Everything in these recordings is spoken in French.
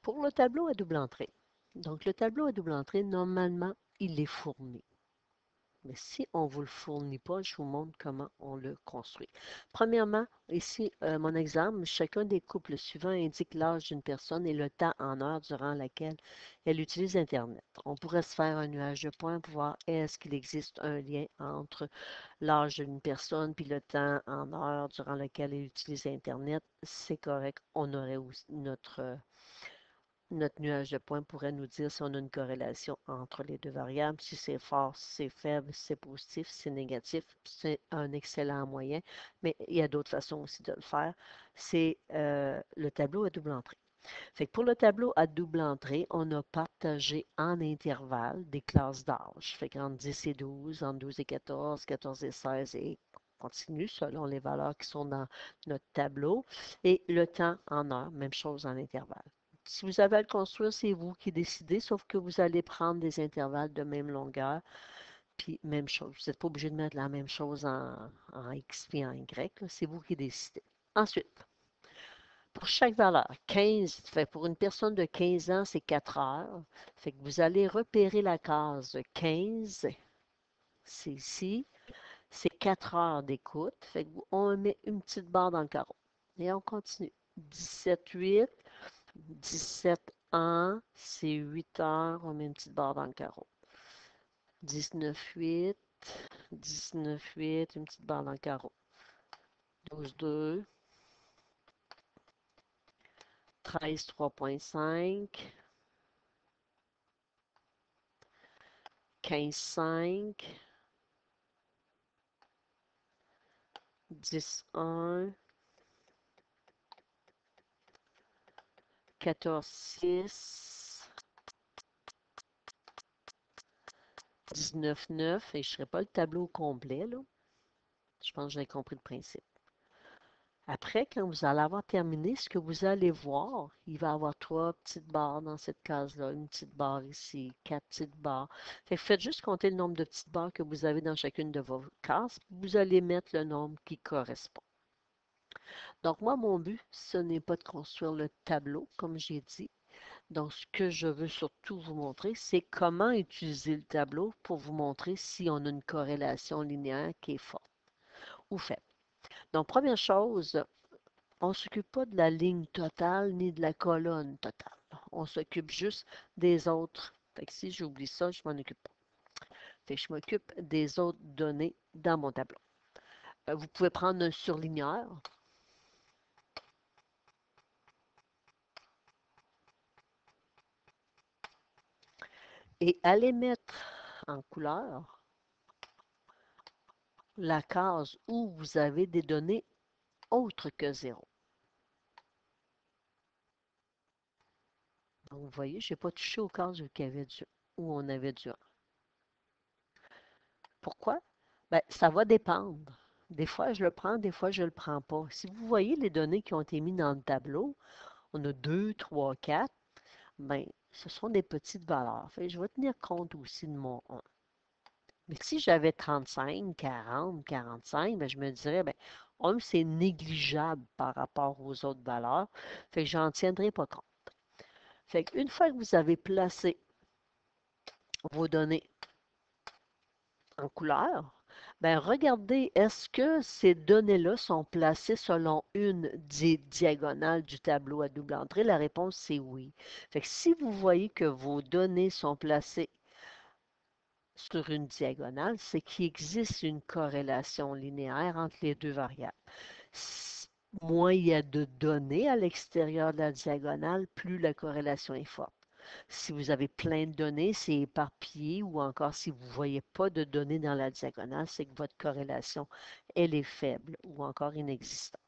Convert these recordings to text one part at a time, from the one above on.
Pour le tableau à double entrée. Donc, le tableau à double entrée, normalement, il est fourni. Mais si on ne vous le fournit pas, je vous montre comment on le construit. Premièrement, ici, mon exemple, chacun des couples suivants indique l'âge d'une personne et le temps en heure durant laquelle elle utilise Internet. On pourrait se faire un nuage de points pour voir est-ce qu'il existe un lien entre l'âge d'une personne puis le temps en heure durant lequel elle utilise Internet. C'est correct. On aurait aussi notre nuage de points pourrait nous dire si on a une corrélation entre les deux variables, si c'est fort, si c'est faible, si c'est positif, si c'est négatif. C'est un excellent moyen, mais il y a d'autres façons aussi de le faire. C'est le tableau à double entrée. Fait que pour le tableau à double entrée, on a partagé en intervalles des classes d'âge. Fait qu'entre 10 et 12, entre 12 et 14, 14 et 16 et continue selon les valeurs qui sont dans notre tableau. Et le temps en heure, même chose en intervalle. Si vous avez à le construire, c'est vous qui décidez, sauf que vous allez prendre des intervalles de même longueur, puis même chose. Vous n'êtes pas obligé de mettre la même chose en X puis en Y, c'est vous qui décidez. Ensuite, pour chaque valeur, 15, fait pour une personne de 15 ans, c'est 4 heures. Fait que vous allez repérer la case 15, c'est ici, c'est 4 heures d'écoute. Fait que on met une petite barre dans le carreau. Et on continue. 17, 8, 17 ans, c'est 8 heures, on met une petite barre dans le carreau. 19, 8, 19, 8, une petite barre dans le carreau. 12, 2, 13, 3,5, 15, 5, 10, 1, 14, 6, 19, 9, et je ne ferai pas le tableau complet, là. Je pense que j'ai compris le principe. Après, quand vous allez avoir terminé, ce que vous allez voir, il va y avoir 3 petites barres dans cette case-là, une petite barre ici, 4 petites barres. Fait que faites juste compter le nombre de petites barres que vous avez dans chacune de vos cases. Vous allez mettre le nombre qui correspond. Donc, moi, mon but, ce n'est pas de construire le tableau, comme j'ai dit. Donc, ce que je veux surtout vous montrer, c'est comment utiliser le tableau pour vous montrer si on a une corrélation linéaire qui est forte ou faible. Donc, première chose, on ne s'occupe pas de la ligne totale ni de la colonne totale. On s'occupe juste des autres. Fait que si j'oublie ça, je m'en occupe pas. Fait que je m'occupe des autres données dans mon tableau. Vous pouvez prendre un surligneur et aller mettre en couleur la case où vous avez des données autres que 0. Donc, vous voyez, je n'ai pas touché aux cases où on avait du 1. Pourquoi? Ben, ça va dépendre. Des fois, je le prends, des fois, je ne le prends pas. Si vous voyez les données qui ont été mises dans le tableau, on a 2, 3, 4, ben, ce sont des petites valeurs. Fait que je vais tenir compte aussi de mon 1. Mais si j'avais 35, 40, 45, ben, je me dirais, ben, 1, c'est négligeable par rapport aux autres valeurs. Fait que j'en tiendrai pas compte. Fait qu'une fois que vous avez placé vos données en couleur, ben regardez, est-ce que ces données-là sont placées selon une des diagonales du tableau à double entrée? La réponse, c'est oui. Fait que si vous voyez que vos données sont placées sur une diagonale, c'est qu'il existe une corrélation linéaire entre les deux variables. Moins il y a de données à l'extérieur de la diagonale, plus la corrélation est forte. Si vous avez plein de données, c'est éparpillé, ou encore si vous ne voyez pas de données dans la diagonale, c'est que votre corrélation, elle est faible ou encore inexistante.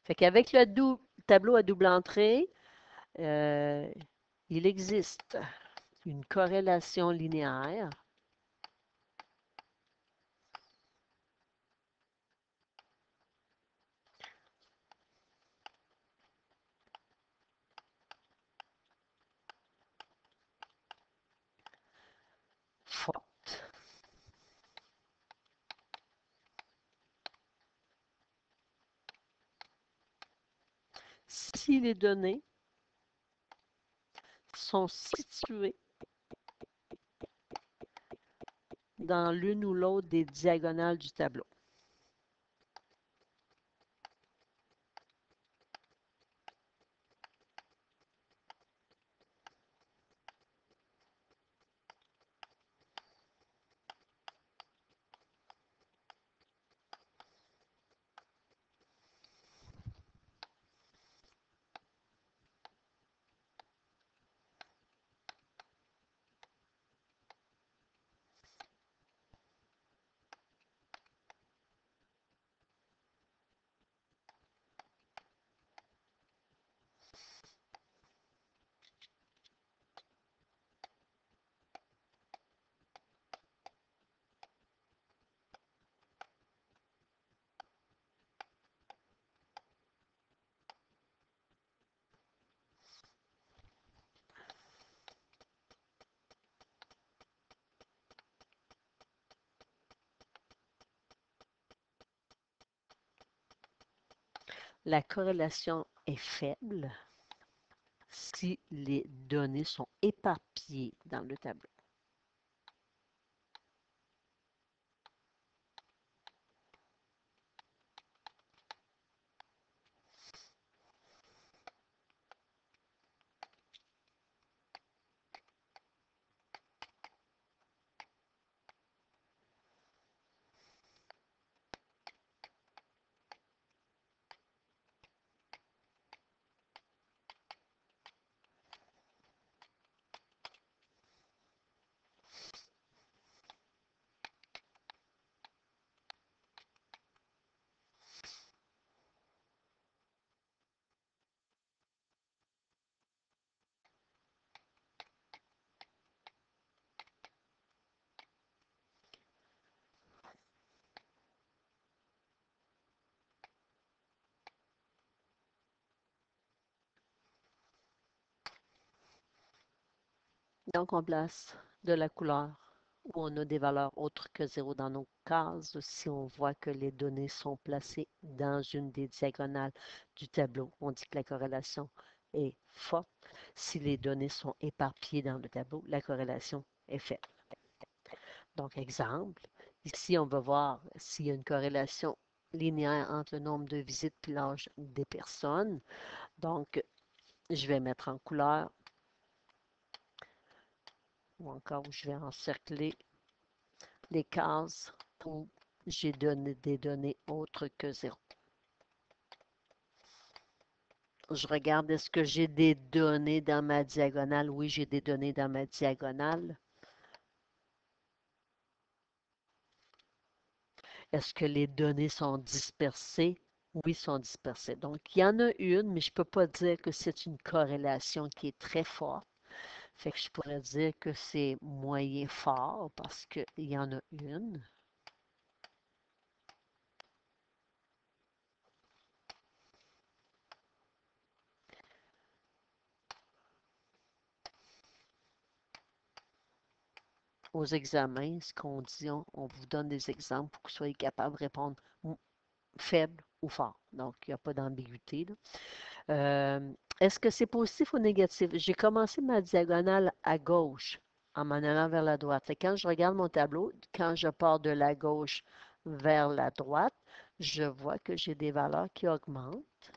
Fait qu'avec le tableau à double entrée, euh, il existe une corrélation linéaire forte. si les données sont situées dans l'une ou l'autre des diagonales du tableau. La corrélation est faible si les données sont éparpillées dans le tableau. Donc, on place de la couleur où on a des valeurs autres que 0 dans nos cases. Si on voit que les données sont placées dans une des diagonales du tableau, on dit que la corrélation est forte. Si les données sont éparpillées dans le tableau, la corrélation est faible. Donc, exemple, ici, on va voir s'il y a une corrélation linéaire entre le nombre de visites et l'âge des personnes. Donc, je vais mettre en couleur ou encore je vais encercler les cases où j'ai donné des données autres que 0. Je regarde, est-ce que j'ai des données dans ma diagonale? Oui, j'ai des données dans ma diagonale. Est-ce que les données sont dispersées? Oui, sont dispersées. Donc, il y en a une, mais je ne peux pas dire que c'est une corrélation qui est très forte. Fait que je pourrais dire que c'est moyen fort parce qu'il y en a une. Aux examens, ce qu'on dit, on vous donne des exemples pour que vous soyez capable de répondre faible ou fort. Donc, il n'y a pas d'ambiguïté. Est-ce que c'est positif ou négatif? J'ai commencé ma diagonale à gauche en m'en allant vers la droite. Et quand je regarde mon tableau, quand je pars de la gauche vers la droite, je vois que j'ai des valeurs qui augmentent.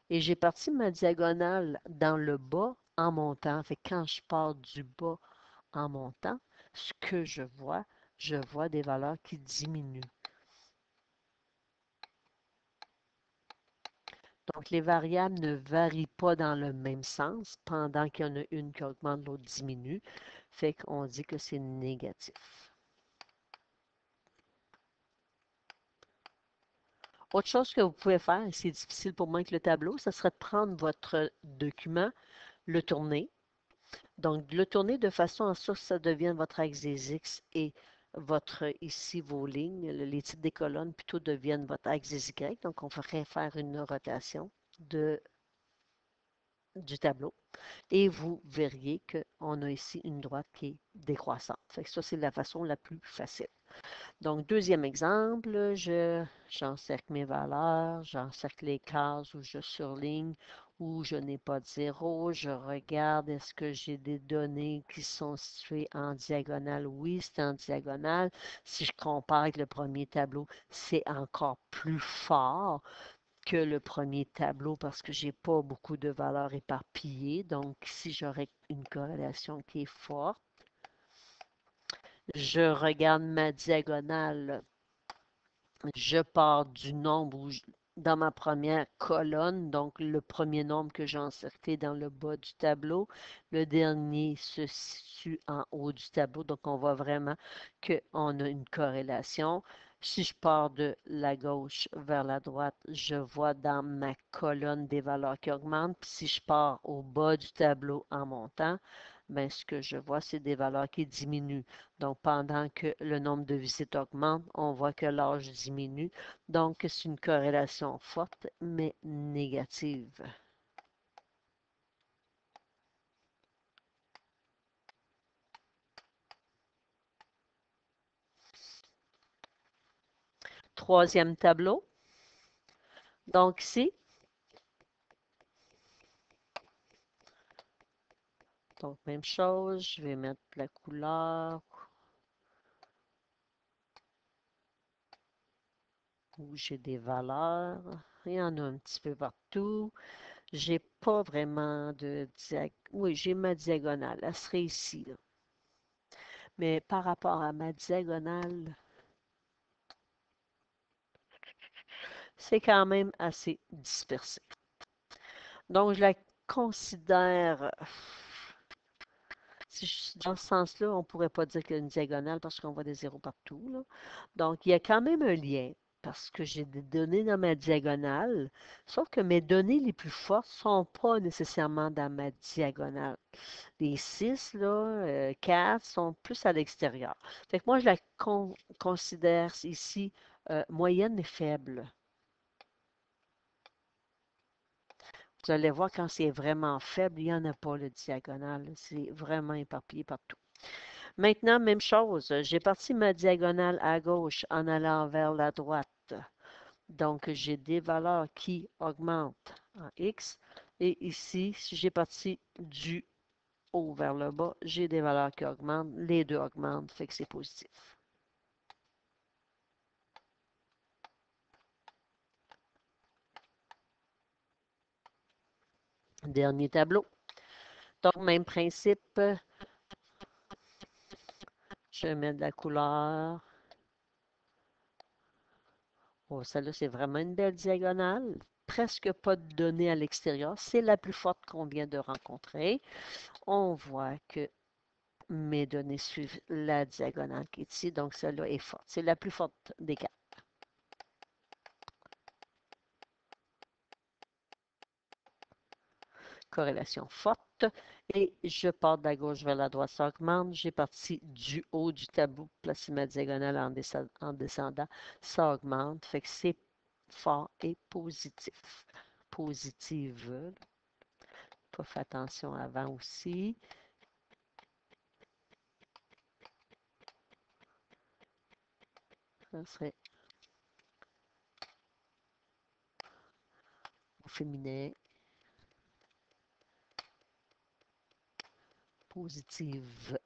Et j'ai parti ma diagonale dans le bas en montant. Fait que quand je pars du bas en montant, ce que je vois des valeurs qui diminuent. Donc, les variables ne varient pas dans le même sens pendant qu'il y en a une qui augmente, l'autre diminue. Fait qu'on dit que c'est négatif. Autre chose que vous pouvez faire, et c'est difficile pour moi avec le tableau, ce serait de prendre votre document, le tourner. Donc, le tourner de façon à ce que ça devienne votre axe des X et votre, ici, vos lignes, les titres des colonnes, plutôt deviennent votre axe des Y. Donc, on ferait faire une rotation du tableau. Et vous verriez qu'on a ici une droite qui est décroissante. Fait que ça, c'est la façon la plus facile. Donc, deuxième exemple, j'encercle mes valeurs, j'encercle les cases où je surligne, où je n'ai pas de zéro. Je regarde, est-ce que j'ai des données qui sont situées en diagonale? Oui, c'est en diagonale. Si je compare avec le premier tableau, c'est encore plus fort que le premier tableau parce que j'ai pas beaucoup de valeurs éparpillées. Donc, si j'aurais une corrélation qui est forte, je regarde ma diagonale. Je pars du nombre dans ma première colonne, donc le premier nombre que j'ai encerclé dans le bas du tableau. Le dernier se situe en haut du tableau, donc on voit vraiment qu'on a une corrélation. Si je pars de la gauche vers la droite, je vois dans ma colonne des valeurs qui augmentent. Puis si je pars au bas du tableau en montant, ben, ce que je vois, c'est des valeurs qui diminuent. Donc, pendant que le nombre de visites augmente, on voit que l'âge diminue. Donc, c'est une corrélation forte, mais négative. Troisième tableau. Donc, ici, donc même chose, je vais mettre la couleur où j'ai des valeurs. Il y en a un petit peu partout. J'ai pas vraiment de diagonale. Oui, j'ai ma diagonale. Elle serait ici, là. Mais par rapport à ma diagonale, c'est quand même assez dispersé. Donc, je la considère, dans ce sens-là, on ne pourrait pas dire qu'il y a une diagonale parce qu'on voit des zéros partout, là. Donc, il y a quand même un lien parce que j'ai des données dans ma diagonale, sauf que mes données les plus fortes ne sont pas nécessairement dans ma diagonale. Les 6, là, 4 sont plus à l'extérieur. Fait que moi, je la considère ici moyenne mais faible. Vous allez voir quand c'est vraiment faible, il n'y en a pas le diagonale. C'est vraiment éparpillé partout. Maintenant, même chose. J'ai parti ma diagonale à gauche en allant vers la droite. Donc, j'ai des valeurs qui augmentent en X. Et ici, si j'ai parti du haut vers le bas, j'ai des valeurs qui augmentent. Les deux augmentent, fait que c'est positif. Dernier tableau. Donc, même principe. Je mets de la couleur. Oh, celle-là, c'est vraiment une belle diagonale. Presque pas de données à l'extérieur. C'est la plus forte qu'on vient de rencontrer. On voit que mes données suivent la diagonale qui est ici. Donc, celle-là est forte. C'est la plus forte des quatre. Corrélation forte. Et je pars de la gauche vers la droite, ça augmente. J'ai parti du haut du tableau, placer ma diagonale en descendant. Ça augmente. Fait que c'est fort et positif. Positive. Faut faire attention avant aussi. Ça serait au féminin. Positive.